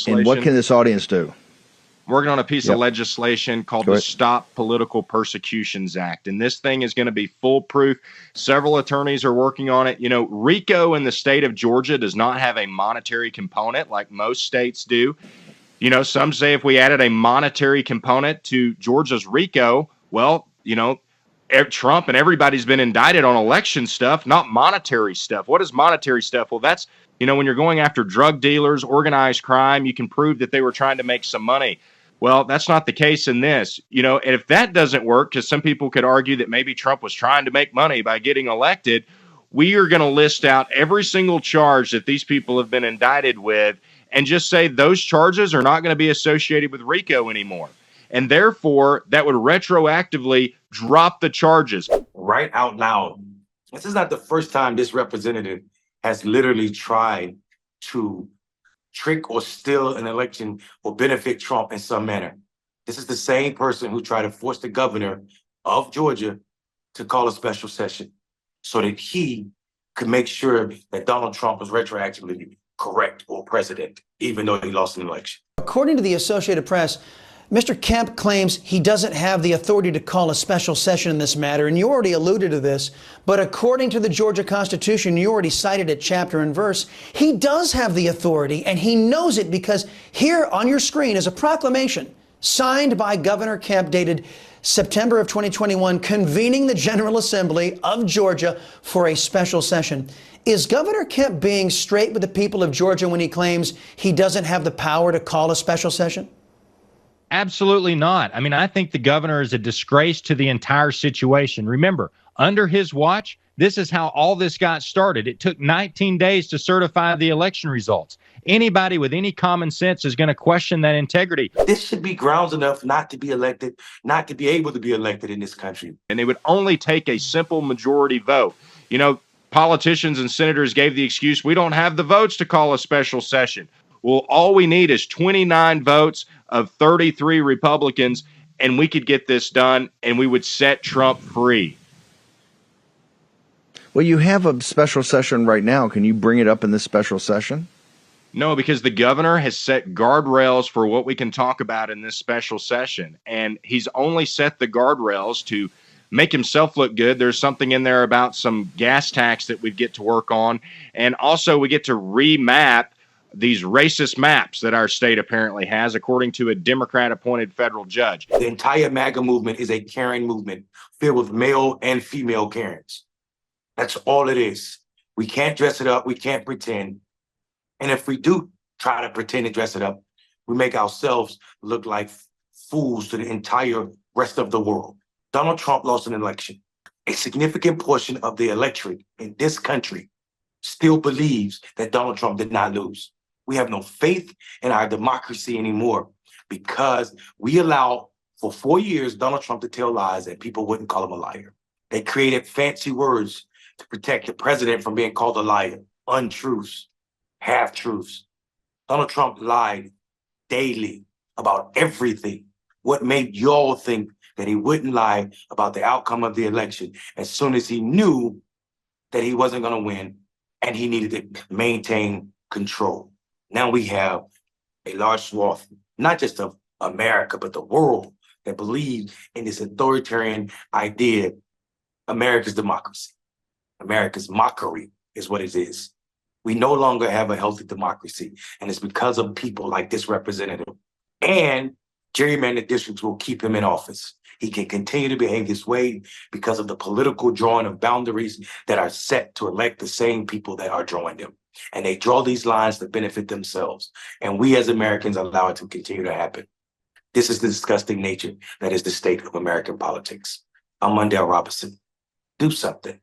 And what can this audience do? Working on a piece of legislation called the Stop Political Persecutions Act. And this thing is going to be foolproof. Several attorneys are working on it. You know, RICO in the state of Georgia does not have a monetary component like most states do. You know, some say if we added a monetary component to Georgia's RICO, well, you know, Trump and everybody's been indicted on election stuff, not monetary stuff. What is monetary stuff? Well, that's, you know, when you're going after drug dealers, organized crime, you can prove that they were trying to make some money. Well, that's not the case in this, you know, and if that doesn't work, because some people could argue that maybe Trump was trying to make money by getting elected, we are going to list out every single charge that these people have been indicted with and just say those charges are not going to be associated with RICO anymore. And therefore, that would retroactively drop the charges. Right out loud. This is not the first time this representative has literally tried to trick or steal an election or benefit Trump in some manner. This is the same person who tried to force the governor of Georgia to call a special session so that he could make sure that Donald Trump was retroactively correct or president, even though he lost an election. According to the Associated Press, Mr. Kemp claims he doesn't have the authority to call a special session in this matter, and you already alluded to this, but according to the Georgia Constitution, you already cited it chapter and verse, he does have the authority, and he knows it because here on your screen is a proclamation signed by Governor Kemp dated September of 2021, convening the General Assembly of Georgia for a special session. Is Governor Kemp being straight with the people of Georgia when he claims he doesn't have the power to call a special session? Absolutely not. I mean, I think the governor is a disgrace to the entire situation. Remember, under his watch, this is how all this got started. It took 19 days to certify the election results. Anybody with any common sense is going to question that integrity. This should be grounds enough not to be elected, not to be able to be elected in this country. And it would only take a simple majority vote. You know, politicians and senators gave the excuse, we don't have the votes to call a special session. Well, all we need is 29 votes of 33 Republicans, and we could get this done, and we would set Trump free. Well, you have a special session right now. Can you bring it up in this special session? No, because the governor has set guardrails for what we can talk about in this special session, and he's only set the guardrails to make himself look good. There's something in there about some gas tax that we get to work on, and also we get to remap these racist maps that our state apparently has, according to a Democrat-appointed federal judge. The entire MAGA movement is a Karen movement filled with male and female Karens. That's all it is. We can't dress it up. We can't pretend. And if we do try to pretend to dress it up, we make ourselves look like fools to the entire rest of the world. Donald Trump lost an election. A significant portion of the electorate in this country still believes that Donald Trump did not lose. We have no faith in our democracy anymore because we allowed for 4 years Donald Trump to tell lies and people wouldn't call him a liar. They created fancy words to protect the president from being called a liar, untruths, half-truths. Donald Trump lied daily about everything. What made y'all think that he wouldn't lie about the outcome of the election as soon as he knew that he wasn't going to win and he needed to maintain control? Now we have a large swath, not just of America, but the world that believes in this authoritarian idea, America's democracy. America's mockery is what it is. We no longer have a healthy democracy, and it's because of people like this representative. And gerrymandered districts will keep him in office. He can continue to behave this way because of the political drawing of boundaries that are set to elect the same people that are drawing them. And they draw these lines to benefit themselves. And we as Americans allow it to continue to happen. This is the disgusting nature that is the state of American politics. I'm Monale Robinson. Do something.